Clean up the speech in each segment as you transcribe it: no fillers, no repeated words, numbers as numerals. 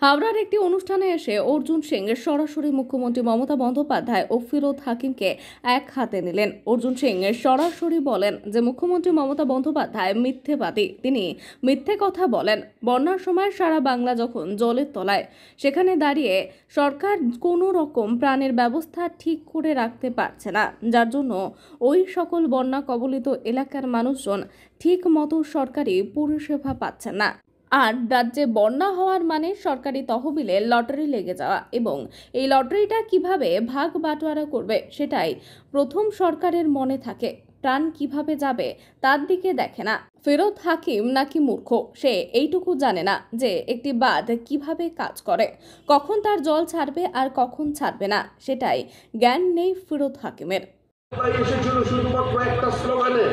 হাওড়ার একটি অনুষ্ঠানে এসে অর্জুন সিং সরাসরি মুখ্যমন্ত্রী মমতা বন্দ্যোপাধ্যায় ও ফিরোজ হাকিমকে এক হাতে নিলেন। অর্জুন সিং সরাসরি বলেন যে মুখ্যমন্ত্রী মমতা বন্দ্যোপাধ্যায় মিথ্যেবাদী, তিনি মিথ্যে কথা বলেন। বন্যার সময় সারা বাংলা যখন জলের তলায়, সেখানে দাঁড়িয়ে সরকার কোনো রকম প্রাণের ব্যবস্থা ঠিক করে রাখতে পারছে না, যার জন্য ওই সকল বন্যা কবলিত এলাকার মানুষজন ঠিক মতো সরকারি পরিষেবা পাচ্ছেন না। আর রাজ্যে বন্যা হওয়ার মানে সরকারি তহবিলে লটারি লেগে যাওয়া, এবং এই লটারিটা কিভাবে ভাগ বাটোয়ারা করবে সেটাই প্রথম সরকারের মনে থাকে। প্রাণ কিভাবে যাবে তার দিকে দেখে না। ফিরোজ হাকিম নাকি মূর্খ, সে এইটুকু জানে না যে একটি বাঁধ কিভাবে কাজ করে, কখন তার জল ছাড়বে আর কখন ছাড়বে না, সেটাই জ্ঞান নেই ফিরোজ হাকিমের। এসেছিল শুধুমাত্র একটা স্লোগানে,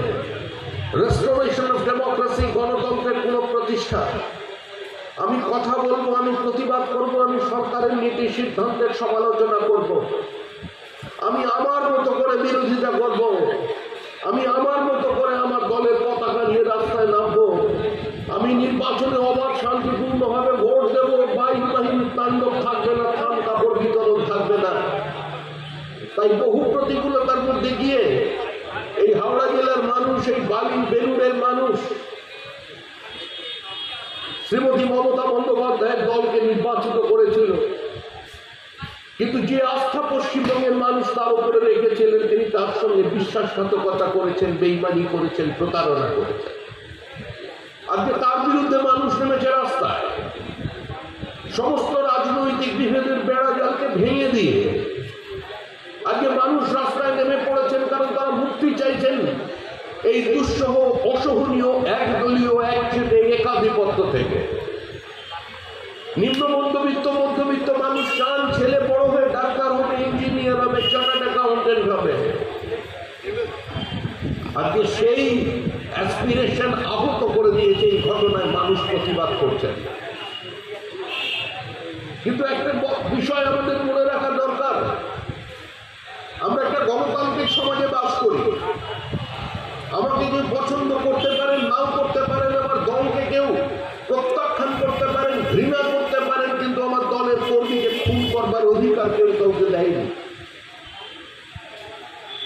রেস্টোরেশন অফ ডেমোক্রেসি, গণতন্ত্রের পুনঃপ্রতিষ্ঠা। আমি কথা বলবো, আমি প্রতিবাদ করব, আমি সরকারের নীতি সিদ্ধান্তের সমালোচনা করব, আমি আমার মতো করে বিরোধিতা করব, আমি আমার মতো করে আমার দলের পতাকা নিয়ে রাস্তায় নামবো, আমি নির্বাচনে অবাধ শান্তিপূর্ণভাবে ভোট দেবো, বাহিনী তাণ্ডব থাকবে না, থাম কাপড় বিতরণ থাকবে না। তাই বহু প্রতিকূলতার মধ্যে গিয়ে এই হাওড়া জেলার মানুষ, এই বেলুড়ের মানুষ শ্রীমতী মমতা বন্দ্যোপাধ্যায়ের দলকে নির্বাচিত করেছিল। কিন্তু যে আস্থা পশ্চিমবঙ্গের মানুষ তার উপরে রেখেছিলেন, তিনি তার সঙ্গে বিশ্বাসঘাতকতা করেছেন, বেইমানি করেছেন, প্রতারণা করেছেন। আজকে তার বিরুদ্ধে মানুষ নেমেছে রাস্তায়। সমস্ত রাজনৈতিক বিভেদের বেড়া জালকে ভেঙে দিয়ে আজকে মানুষ রাস্তায় নেমে পড়েছেন, কারণ তারা মুক্তি চাইছেন এই দুঃসহ অসহনীয় একদলীয় একচেটে একাধিপত্য থেকে। নিম্ন মধ্যবিত্ত মানুষ চান ছেলে বড় হয়ে ডাক্তার হবে, ইঞ্জিনিয়ার হবে, চার্টার্ড অ্যাকাউন্টেন্ট হবে। আজকে সেই অ্যাসপিরেশন আহত করে দিয়েছে এই ঘটনায়, মানুষ প্রতিবাদ করছেন। কিন্তু একটা বিষয় আমাদের মনে রাখা দরকার, আমরা একটা গণতান্ত্রিক সমাজে বাস করি। আমাকে কেউ পছন্দ করতে পারেন, নাও করতে পারেন, আমার দলকে কেউ প্রত্যাখ্যান করতে পারেন, ঘৃণা করতে পারেন, কিন্তু আমার দলের কর্মীকে খুন করবার অধিকার কেউ কাউকে দেয়নি।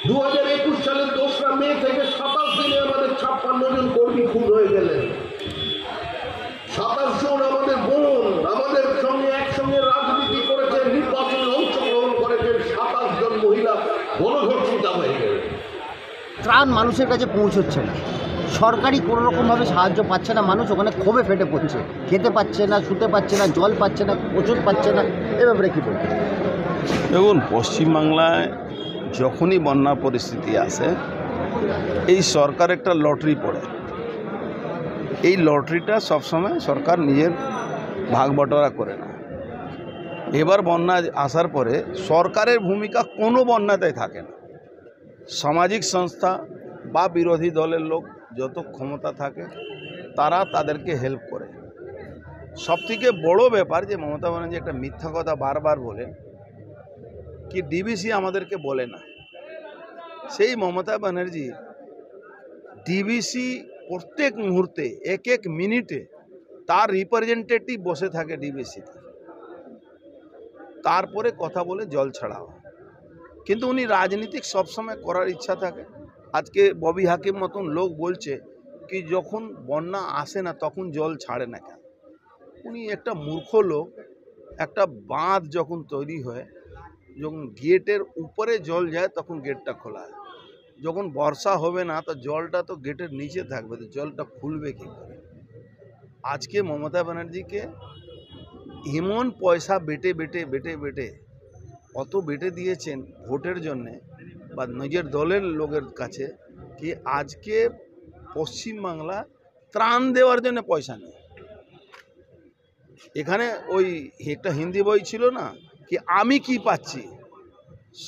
2021 সালের 2রা মে থেকে 27 দিনে আমাদের 56 জন কর্মী খুন হয়ে গেলেন। 27 জন আমাদের বোন, আমাদের সঙ্গে একসঙ্গে রাজনীতি করেছেন, নির্বাচনে অংশগ্রহণ করেছেন। 27 জন মহিলা গণধর্ষিতা হয়ে গেলেন। ত্রাণ মানুষের কাছে পৌঁছচ্ছে না, সরকারি কোনো রকমভাবে সাহায্য পাচ্ছে না। মানুষ ওখানে ক্ষোভে ফেটে পড়ছে, খেতে পাচ্ছে না, শুতে পাচ্ছে না, জল পাচ্ছে না, ওষুধ পাচ্ছে না। এ ব্যাপারে কী বলবেন? দেখুন, পশ্চিমবাংলায় যখনই বন্যা পরিস্থিতি আসে, এই সরকার একটা লটারি পড়ে। এই লটারিটা সবসময় সরকার নিজের ভাগ বটোয়ারা করে না। এবার বন্যা আসার পরে সরকারের ভূমিকা কোনো বন্যাতেই থাকে না। সামাজিক সংস্থা বা বিরোধী দলের লোক যত ক্ষমতা থাকে তারা তাদেরকে হেল্প করে। সবথেকে বড় ব্যাপার যে মমতা ব্যানার্জি একটা মিথ্যা কথা বারবার বলেন কি ডিবিসি আমাদেরকে বলে না। সেই মমতা ব্যানার্জি ডিবিসি প্রত্যেক মুহূর্তে এক এক মিনিটে তার রিপ্রেজেন্টেটিভ বসে থাকে ডিবিসিতে, তারপরে কথা বলে জল ছাড়াও। কিন্তু উনি রাজনীতিক সবসময় করার ইচ্ছা থাকে। আজকে ববি হাকিম মতন লোক বলছে কি যখন বন্যা আসে না তখন জল ছাড়ে না কেন। উনি একটা মূর্খ লোক। একটা বাঁধ যখন তৈরি হয়, যখন গেটের উপরে জল যায় তখন গেটটা খোলা হয়। যখন বর্ষা হবে না তো জলটা তো গেটের নিচে থাকবে, তো জলটা খুলবে কী করে? আজকে মমতা ব্যানার্জিকে এমন পয়সা বেটে অত বেটে দিয়েছেন ভোটের জন্যে বা নিজের দলের লোকের কাছে কি আজকে পশ্চিমবাংলা ত্রাণ দেওয়ার জন্য পয়সা নেই। এখানে ওই একটা হিন্দি বই ছিল না কি আমি কি পাচ্ছি,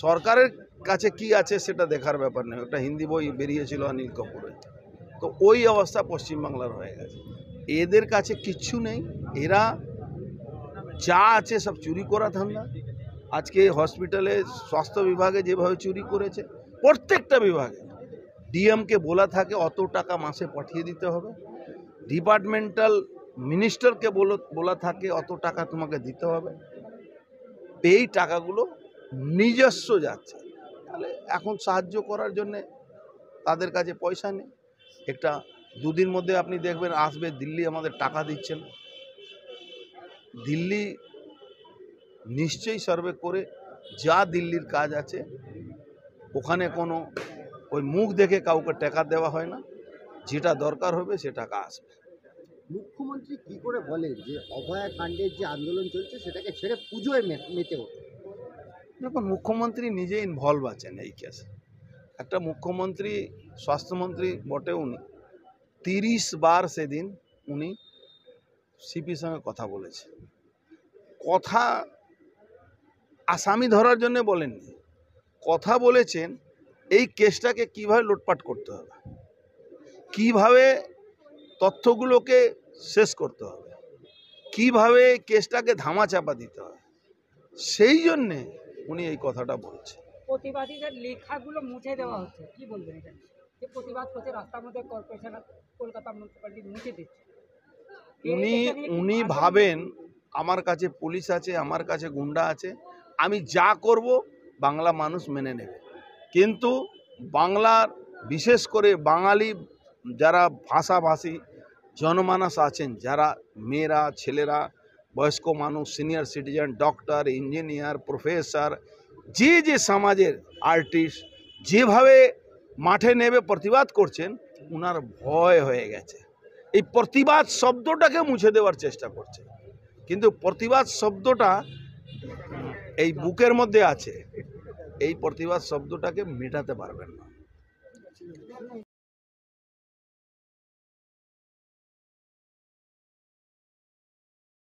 সরকারের কাছে কি আছে সেটা দেখার ব্যাপার নেই। একটা হিন্দি বই বেরিয়েছিল অনিল কাপুরে। তো ওই অবস্থা পশ্চিমবাংলার হয়ে গেছে। এদের কাছে কিচ্ছু নেই, এরা যা আছে সব চুরি করা ধান্দা। আজকে হসপিটালে স্বাস্থ্য বিভাগে যেভাবে চুরি করেছে, প্রত্যেকটা বিভাগে ডিএমকে বলা থাকে অত টাকা মাসে পাঠিয়ে দিতে হবে। ডিপার্টমেন্টাল মিনিস্টারকে বলা থাকে অত টাকা তোমাকে দিতে হবে, এই টাকাগুলো নিজস্ব যাচ্ছে। তাহলে এখন সাহায্য করার জন্যে তাদের কাছে পয়সা নেই। একটা দুদিন মধ্যে আপনি দেখবেন আসবে দিল্লি আমাদের টাকা দিচ্ছেন। দিল্লি নিশ্চয়ই সার্ভে করে যা দিল্লির কাজ আছে, ওখানে কোনো ওই মুখ দেখে কাউকে টাকা দেওয়া হয় না, যেটা দরকার হবে সে টাকা আসবে। মুখ্যমন্ত্রী কি করে বলেন যে অভয়া কাণ্ডের যে আন্দোলন চলছে সেটাকে ছেড়ে পুজোয় মেতে ওঠে? দেখুন, মুখ্যমন্ত্রী নিজে ইনভলভ আছেন এই কেসে। একটা মুখ্যমন্ত্রী, স্বাস্থ্যমন্ত্রী বটে উনি, 30 বার সেদিন উনি সিপির সঙ্গে কথা বলেছে। কথা আসামি ধরার জন্য বলেননি, কথা বলেছেন এই কেসটাকে কিভাবে লুটপাট করতে হবে, কিভাবে তথ্যগুলোকে শেষ করতে হবে, কিভাবে কেসটাকে ধামাচাপা দিতে হবে, সেই জন্যে উনি এই কথাটা বলছেন। প্রতিবাদীদের লেখাগুলো মুছে দেওয়া হচ্ছে, কি বলবেন এটা? যে প্রতিবাদ করছে রাস্তার মধ্যে কর্পোরেশন কলকাতা মিউনিসিপ্যালিটি মুছে দিচ্ছে। উনি ভাবেন আমার কাছে পুলিশ আছে, আমার কাছে গুন্ডা আছে, আমি যা করব বাংলা মানুষ মেনে নেবে। কিন্তু বাংলার, বিশেষ করে বাঙালি যারা ভাষাভাষী জনমানস আছেন, যারা মেয়েরা, ছেলেরা, বয়স্ক মানুষ, senior citizen, doctor, engineer, professor, যে সমাজের আর্টিস্ট যেভাবে মাঠে নেমে প্রতিবাদ করছেন, ওনার ভয় হয়ে গেছে। এই প্রতিবাদ শব্দটাকে মুছে দেওয়ার চেষ্টা করছে, কিন্তু প্রতিবাদ শব্দটা এই বুকের মধ্যে আছে, এই প্রতিবাদ শব্দটাকে মেটাতে পারবেন না।